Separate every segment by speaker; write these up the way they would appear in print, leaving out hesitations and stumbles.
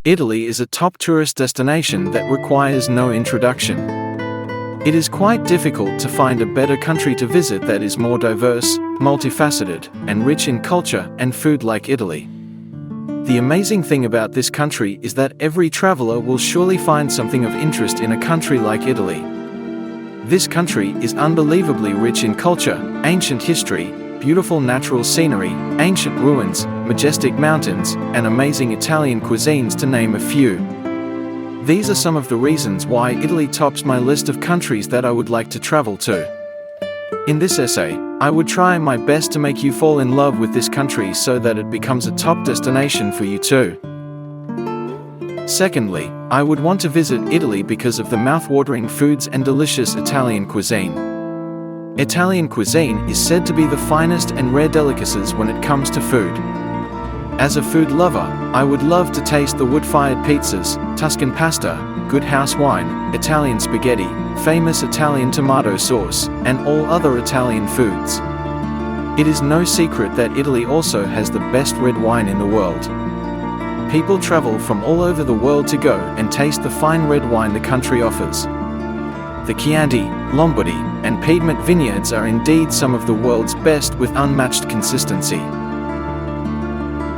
Speaker 1: Italy is a top tourist destination that requires no introduction. It is quite difficult to find a better country to visit that is more diverse, multifaceted, and rich in culture and food like Italy. The amazing thing about this country is that every traveler will surely find something of interest in a country like Italy. This country is unbelievably rich in culture, ancient history, beautiful natural scenery, ancient ruins, majestic mountains, and amazing Italian cuisines, to name a few. These are some of the reasons why Italy tops my list of countries that I would like to travel to. In this essay, I would try my best to make you fall in love with this country so that it becomes a top destination for you too. Secondly, I would want to visit Italy because of the mouth-watering foods and delicious Italian cuisine. Italian cuisine is said to be the finest and rare delicacies when it comes to food. As a food lover, I would love to taste the wood-fired pizzas, Tuscan pasta, good house wine, Italian spaghetti, famous Italian tomato sauce, and all other Italian foods. It is no secret that Italy also has the best red wine in the world. People travel from all over the world to go and taste the fine red wine the country offers. The Chianti, Lombardy, and Piedmont vineyards are indeed some of the world's best with unmatched consistency.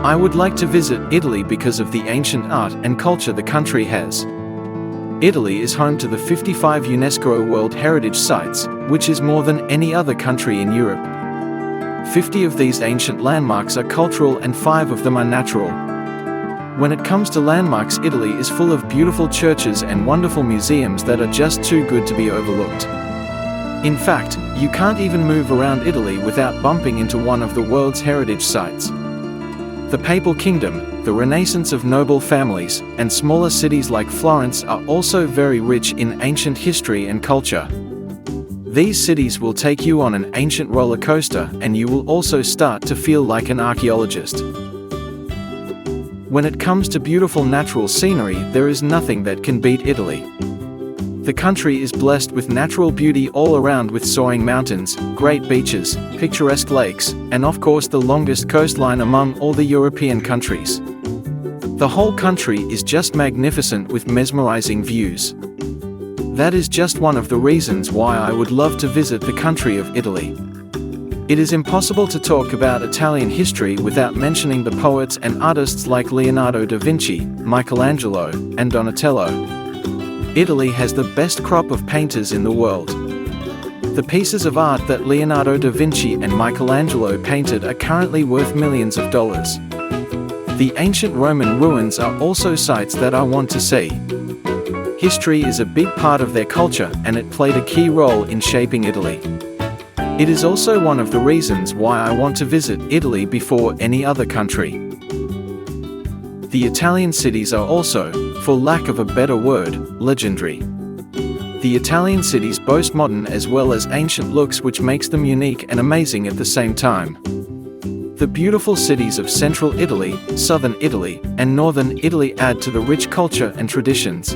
Speaker 1: I would like to visit Italy because of the ancient art and culture the country has. Italy is home to the 55 UNESCO World Heritage Sites, which is more than any other country in Europe. 50 of these ancient landmarks are cultural and 5 of them are natural. When it comes to landmarks, Italy is full of beautiful churches and wonderful museums that are just too good to be overlooked. In fact, you can't even move around Italy without bumping into one of the world's heritage sites. The Papal Kingdom, the renaissance of noble families, and smaller cities like Florence are also very rich in ancient history and culture. These cities will take you on an ancient roller coaster, and you will also start to feel like an archaeologist. When it comes to beautiful natural scenery, there is nothing that can beat Italy. The country is blessed with natural beauty all around, with soaring mountains, great beaches, picturesque lakes, and of course the longest coastline among all the European countries. The whole country is just magnificent with mesmerizing views. That is just one of the reasons why I would love to visit the country of Italy. It is impossible to talk about Italian history without mentioning the poets and artists like Leonardo da Vinci, Michelangelo, and Donatello. Italy has the best crop of painters in the world. The pieces of art that Leonardo da Vinci and Michelangelo painted are currently worth millions of dollars. The ancient Roman ruins are also sites that I want to see. History is a big part of their culture, and it played a key role in shaping Italy. It is also one of the reasons why I want to visit Italy before any other country. The Italian cities are also, for lack of a better word, legendary. The Italian cities boast modern as well as ancient looks, which makes them unique and amazing at the same time. The beautiful cities of central Italy, southern Italy, and northern Italy add to the rich culture and traditions.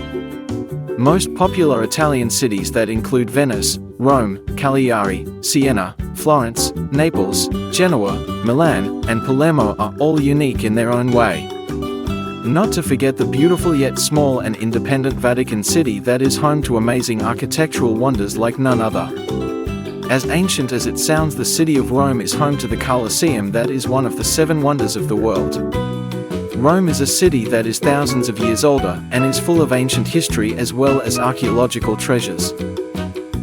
Speaker 1: Most popular Italian cities that include Venice, Rome, Cagliari, Siena, Florence, Naples, Genoa, Milan, and Palermo are all unique in their own way. Not to forget the beautiful yet small and independent Vatican City that is home to amazing architectural wonders like none other. As ancient as it sounds, the city of Rome is home to the Colosseum, that is one of the 7 wonders of the world. Rome is a city that is thousands of years older and is full of ancient history as well as archaeological treasures.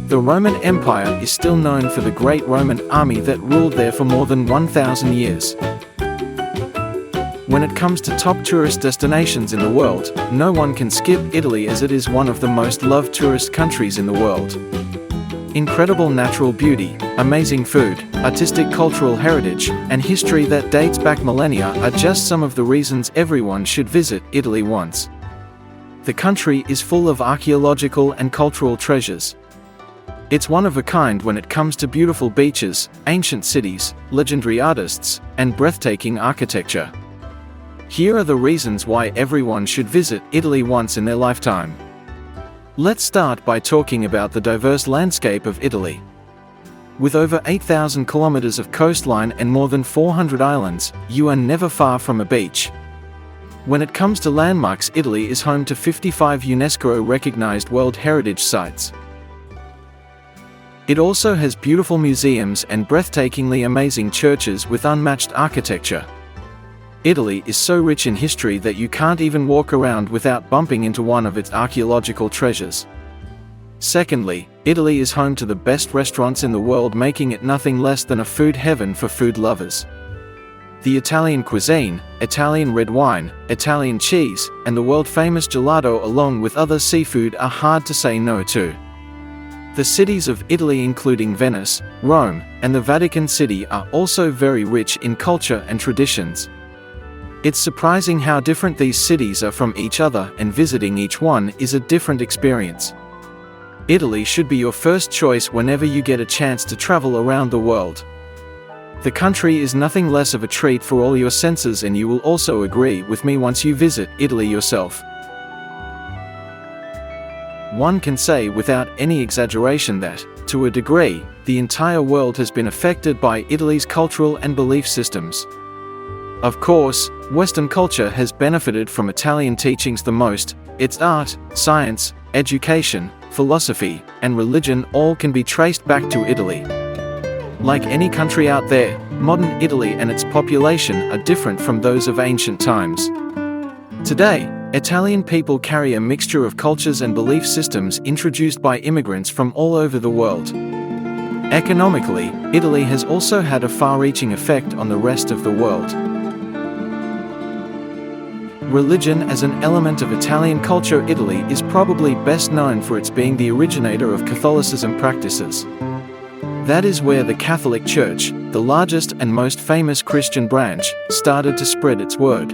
Speaker 1: The Roman Empire is still known for the great Roman army that ruled there for more than 1,000 years. When it comes to top tourist destinations in the world, no one can skip Italy, as it is one of the most loved tourist countries in the world. Incredible natural beauty, amazing food, artistic cultural heritage, and history that dates back millennia are just some of the reasons everyone should visit Italy once. The country is full of archaeological and cultural treasures. It's one of a kind when it comes to beautiful beaches, ancient cities, legendary artists, and breathtaking architecture. Here are the reasons why everyone should visit Italy once in their lifetime. Let's start by talking about the diverse landscape of Italy. With over 8,000 kilometers of coastline and more than 400 islands, you are never far from a beach. When it comes to landmarks, Italy is home to 55 UNESCO-recognized World Heritage Sites. It also has beautiful museums and breathtakingly amazing churches with unmatched architecture. Italy is so rich in history that you can't even walk around without bumping into one of its archaeological treasures. Secondly, Italy is home to the best restaurants in the world, making it nothing less than a food heaven for food lovers. The Italian cuisine, Italian red wine, Italian cheese, and the world-famous gelato along with other seafood are hard to say no to. The cities of Italy, including Venice, Rome, and the Vatican City, are also very rich in culture and traditions. It's surprising how different these cities are from each other, and visiting each one is a different experience. Italy should be your first choice whenever you get a chance to travel around the world. The country is nothing less of a treat for all your senses, and you will also agree with me once you visit Italy yourself. One can say without any exaggeration that, to a degree, the entire world has been affected by Italy's cultural and belief systems. Of course, Western culture has benefited from Italian teachings the most. Its art, science, education, philosophy, and religion all can be traced back to Italy. Like any country out there, modern Italy and its population are different from those of ancient times. Today, Italian people carry a mixture of cultures and belief systems introduced by immigrants from all over the world. Economically, Italy has also had a far-reaching effect on the rest of the world. Religion as an element of Italian culture. Italy is probably best known for its being the originator of Catholicism practices. That is where the Catholic Church, the largest and most famous Christian branch, started to spread its word.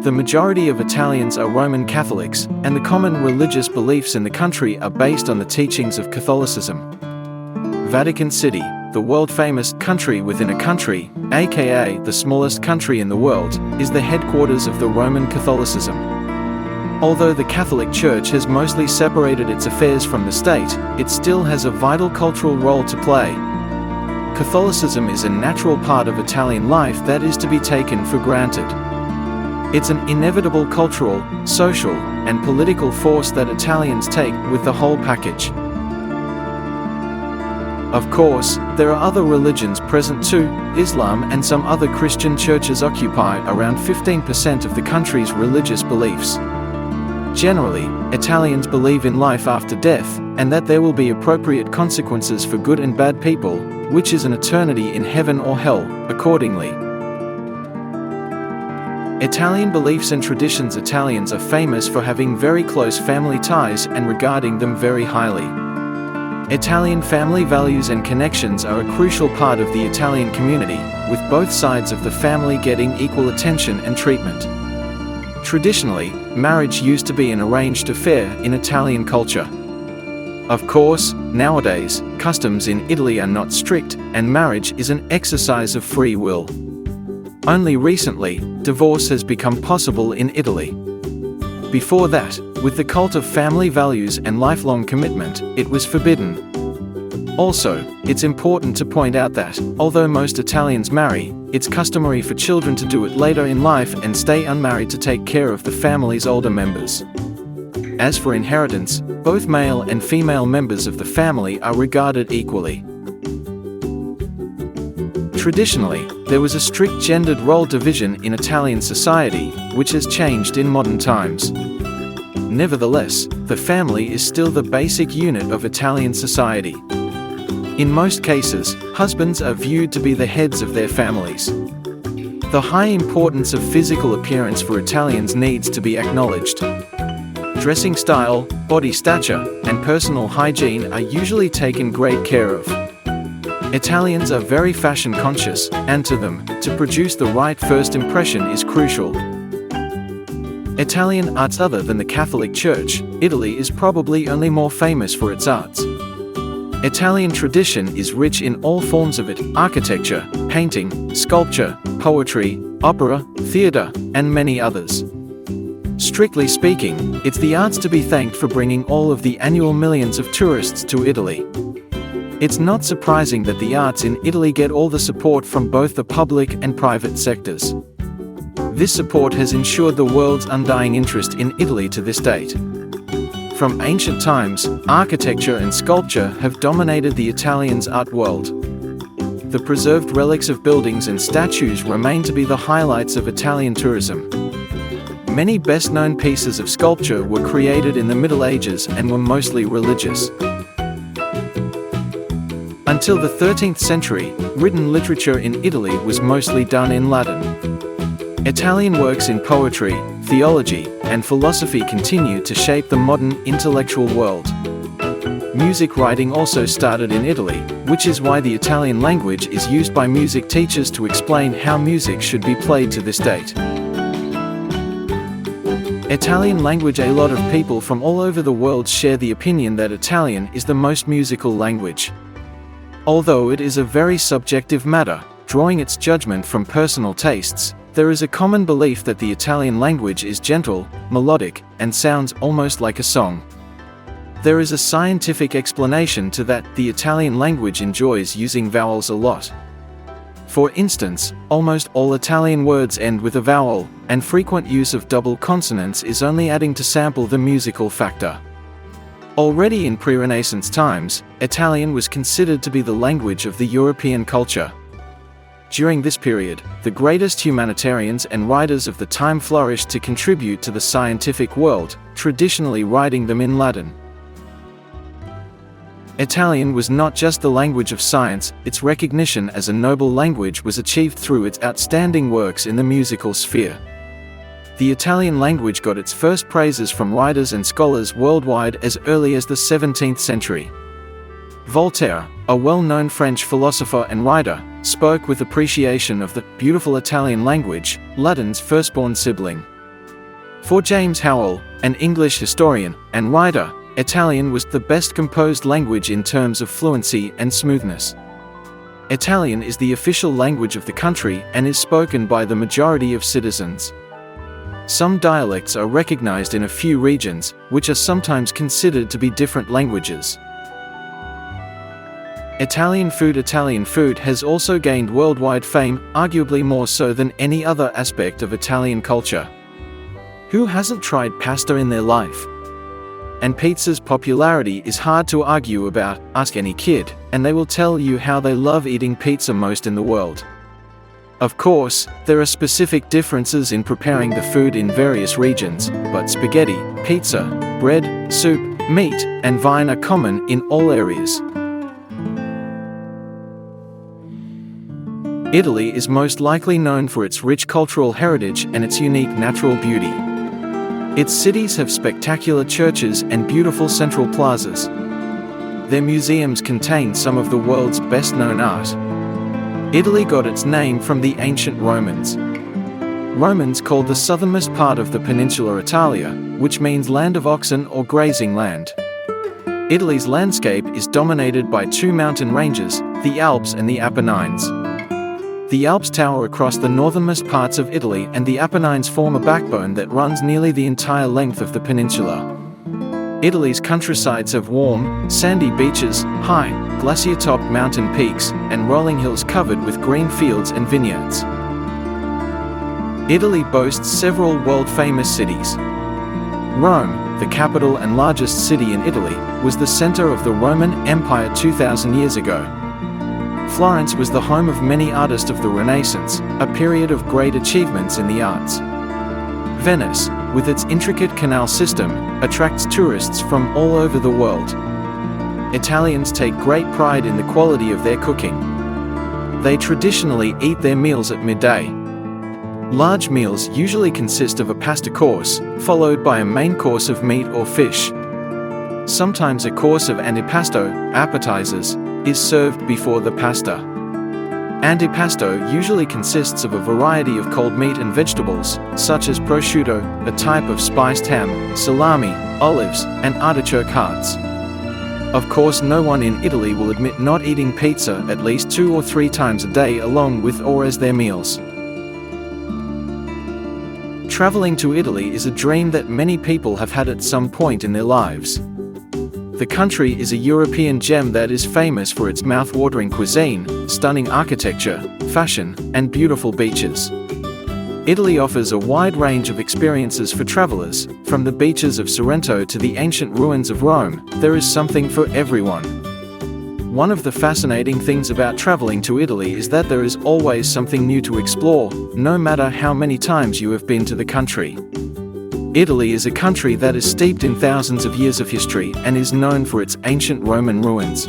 Speaker 1: The majority of Italians are Roman Catholics, and the common religious beliefs in the country are based on the teachings of Catholicism. Vatican City, the world-famous country within a country, aka the smallest country in the world, is the headquarters of the Roman Catholicism. Although the Catholic Church has mostly separated its affairs from the state, it still has a vital cultural role to play. Catholicism is a natural part of Italian life that is to be taken for granted. It's an inevitable cultural, social, and political force that Italians take with the whole package. Of course, there are other religions present too. Islam and some other Christian churches occupy around 15% of the country's religious beliefs. Generally, Italians believe in life after death, and that there will be appropriate consequences for good and bad people, which is an eternity in heaven or hell, accordingly. Italian beliefs and traditions. Italians are famous for having very close family ties and regarding them very highly. Italian family values and connections are a crucial part of the Italian community, with both sides of the family getting equal attention and treatment. Traditionally, marriage used to be an arranged affair in Italian culture. Of course, nowadays, customs in Italy are not strict, and marriage is an exercise of free will. Only recently, divorce has become possible in Italy. Before that, with the cult of family values and lifelong commitment, it was forbidden. Also, it's important to point out that, although most Italians marry, it's customary for children to do it later in life and stay unmarried to take care of the family's older members. As for inheritance, both male and female members of the family are regarded equally. Traditionally, there was a strict gendered role division in Italian society, which has changed in modern times. Nevertheless, the family is still the basic unit of Italian society. In most cases, husbands are viewed to be the heads of their families. The high importance of physical appearance for Italians needs to be acknowledged. Dressing style, body stature, and personal hygiene are usually taken great care of. Italians are very fashion conscious, and to them, to produce the right first impression is crucial. Italian arts. Other than the Catholic Church, Italy is probably only more famous for its arts. Italian tradition is rich in all forms of it: architecture, painting, sculpture, poetry, opera, theatre, and many others. Strictly speaking, it's the arts to be thanked for bringing all of the annual millions of tourists to Italy. It's not surprising that the arts in Italy get all the support from both the public and private sectors. This support has ensured the world's undying interest in Italy to this date. From ancient times, architecture and sculpture have dominated the Italians' art world. The preserved relics of buildings and statues remain to be the highlights of Italian tourism. Many best-known pieces of sculpture were created in the Middle Ages and were mostly religious. Until the 13th century, written literature in Italy was mostly done in Latin. Italian works in poetry, theology, and philosophy continue to shape the modern intellectual world. Music writing also started in Italy, which is why the Italian language is used by music teachers to explain how music should be played to this date. Italian language. A lot of people from all over the world share the opinion that Italian is the most musical language. Although it is a very subjective matter, drawing its judgment from personal tastes, there is a common belief that the Italian language is gentle, melodic, and sounds almost like a song. There is a scientific explanation to that. The Italian language enjoys using vowels a lot. For instance, almost all Italian words end with a vowel, and frequent use of double consonants is only adding to sample the musical factor. Already in pre-Renaissance times, Italian was considered to be the language of the European culture. During this period, the greatest humanitarians and writers of the time flourished to contribute to the scientific world, traditionally writing them in Latin. Italian was not just the language of science, its recognition as a noble language was achieved through its outstanding works in the musical sphere. The Italian language got its first praises from writers and scholars worldwide as early as the 17th century. Voltaire, a well-known French philosopher and writer, spoke with appreciation of the beautiful Italian language, Latin's firstborn sibling. For James Howell, an English historian and writer, Italian was the best composed language in terms of fluency and smoothness. Italian is the official language of the country and is spoken by the majority of citizens. Some dialects are recognized in a few regions, which are sometimes considered to be different languages. Italian food has also gained worldwide fame, arguably more so than any other aspect of Italian culture. Who hasn't tried pasta in their life? And pizza's popularity is hard to argue about. Ask any kid, and they will tell you how they love eating pizza most in the world. Of course, there are specific differences in preparing the food in various regions, but spaghetti, pizza, bread, soup, meat, and wine are common in all areas. Italy is most likely known for its rich cultural heritage and its unique natural beauty. Its cities have spectacular churches and beautiful central plazas. Their museums contain some of the world's best-known art. Italy got its name from the ancient Romans. Romans called the southernmost part of the peninsula Italia, which means land of oxen or grazing land. Italy's landscape is dominated by two mountain ranges, the Alps and the Apennines. The Alps tower across the northernmost parts of Italy, and the Apennines form a backbone that runs nearly the entire length of the peninsula. Italy's countrysides have warm, sandy beaches, high, glacier-topped mountain peaks, and rolling hills covered with green fields and vineyards. Italy boasts several world-famous cities. Rome, the capital and largest city in Italy, was the center of the Roman Empire 2,000 years ago. Florence was the home of many artists of the Renaissance, a period of great achievements in the arts. Venice, with its intricate canal system, attracts tourists from all over the world. Italians take great pride in the quality of their cooking. They traditionally eat their meals at midday. Large meals usually consist of a pasta course, followed by a main course of meat or fish. Sometimes a course of antipasto, appetizers, is served before the pasta. Antipasto usually consists of a variety of cold meat and vegetables, such as prosciutto, a type of spiced ham, salami, olives, and artichoke hearts. Of course, no one in Italy will admit not eating pizza at least 2 or 3 times a day along with or as their meals. Traveling to Italy is a dream that many people have had at some point in their lives. The country is a European gem that is famous for its mouth-watering cuisine, stunning architecture, fashion, and beautiful beaches. Italy offers a wide range of experiences for travelers. From the beaches of Sorrento to the ancient ruins of Rome, there is something for everyone. One of the fascinating things about traveling to Italy is that there is always something new to explore, no matter how many times you have been to the country. Italy is a country that is steeped in thousands of years of history and is known for its ancient Roman ruins.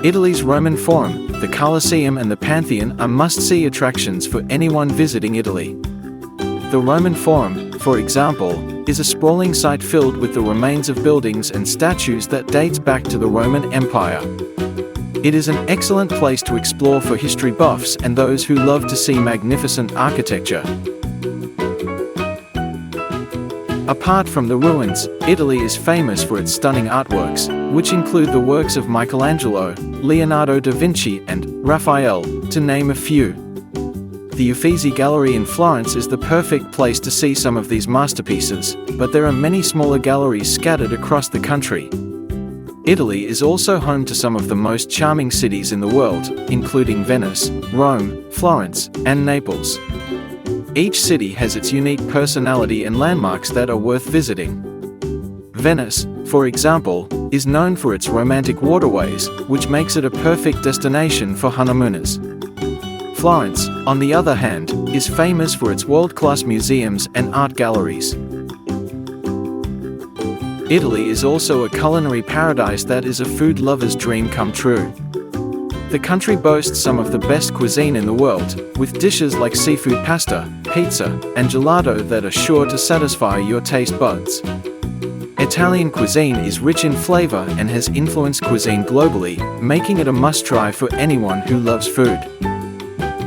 Speaker 1: Italy's Roman Forum, the Colosseum and the Pantheon are must-see attractions for anyone visiting Italy. The Roman Forum, for example, is a sprawling site filled with the remains of buildings and statues that dates back to the Roman Empire. It is an excellent place to explore for history buffs and those who love to see magnificent architecture. Apart from the ruins, Italy is famous for its stunning artworks, which include the works of Michelangelo, Leonardo da Vinci, and Raphael, to name a few. The Uffizi Gallery in Florence is the perfect place to see some of these masterpieces, but there are many smaller galleries scattered across the country. Italy is also home to some of the most charming cities in the world, including Venice, Rome, Florence, and Naples. Each city has its unique personality and landmarks that are worth visiting. Venice, for example, is known for its romantic waterways, which makes it a perfect destination for honeymooners. Florence, on the other hand, is famous for its world-class museums and art galleries. Italy is also a culinary paradise that is a food lover's dream come true. The country boasts some of the best cuisine in the world, with dishes like seafood pasta, pizza, and gelato that are sure to satisfy your taste buds. Italian cuisine is rich in flavor and has influenced cuisine globally, making it a must-try for anyone who loves food.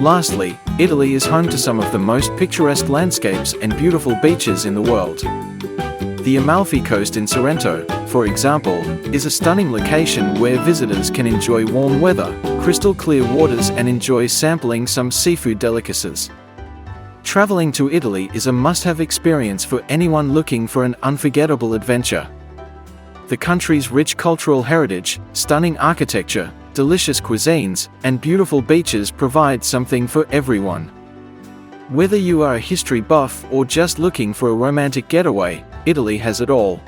Speaker 1: Lastly, Italy is home to some of the most picturesque landscapes and beautiful beaches in the world. The Amalfi Coast in Sorrento, for example, is a stunning location where visitors can enjoy warm weather, crystal clear waters and enjoy sampling some seafood delicacies. Traveling to Italy is a must-have experience for anyone looking for an unforgettable adventure. The country's rich cultural heritage, stunning architecture, delicious cuisines, and beautiful beaches provide something for everyone. Whether you are a history buff or just looking for a romantic getaway, Italy has it all.